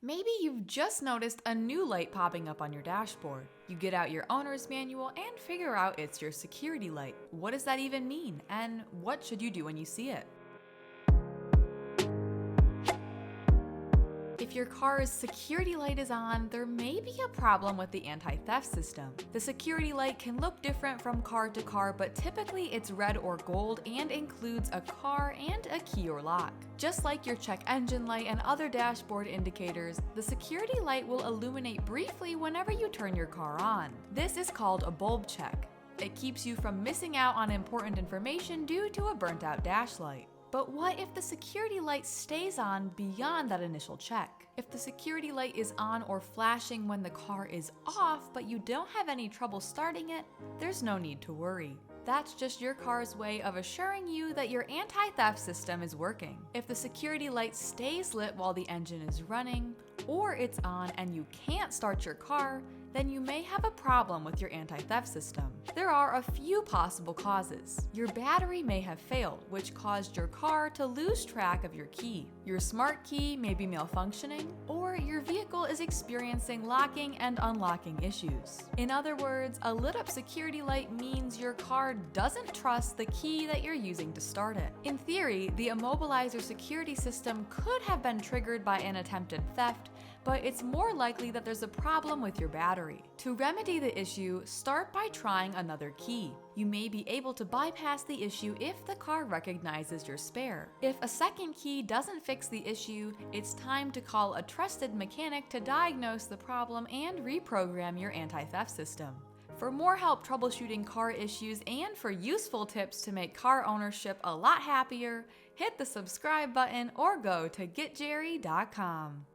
Maybe you've just noticed a new light popping up on your dashboard. You get out your owner's manual and figure out it's your security light. What does that even mean? And what should you do when you see it? If your car's security light is on, there may be a problem with the anti-theft system. The security light can look different from car to car, but typically it's red or gold and includes a car and a key or lock. Just like your check engine light and other dashboard indicators, the security light will illuminate briefly whenever you turn your car on. This is called a bulb check. It keeps you from missing out on important information due to a burnt-out dash light. But what if the security light stays on beyond that initial check? If the security light is on or flashing when the car is off, but you don't have any trouble starting it, there's no need to worry. That's just your car's way of assuring you that your anti-theft system is working. If the security light stays lit while the engine is running, or it's on and you can't start your car, then you may have a problem with your anti-theft system. There are a few possible causes. Your battery may have failed, which caused your car to lose track of your key. Your smart key may be malfunctioning, or your vehicle is experiencing locking and unlocking issues. In other words, a lit up security light means your car doesn't trust the key that you're using to start it. In theory, the immobilizer security system could have been triggered by an attempted theft, but it's more likely that there's a problem with your battery. To remedy the issue, start by trying another key. You may be able to bypass the issue if the car recognizes your spare. If a second key doesn't fix the issue, it's time to call a trusted mechanic to diagnose the problem and reprogram your anti-theft system. For more help troubleshooting car issues and for useful tips to make car ownership a lot happier, hit the subscribe button or go to getjerry.com.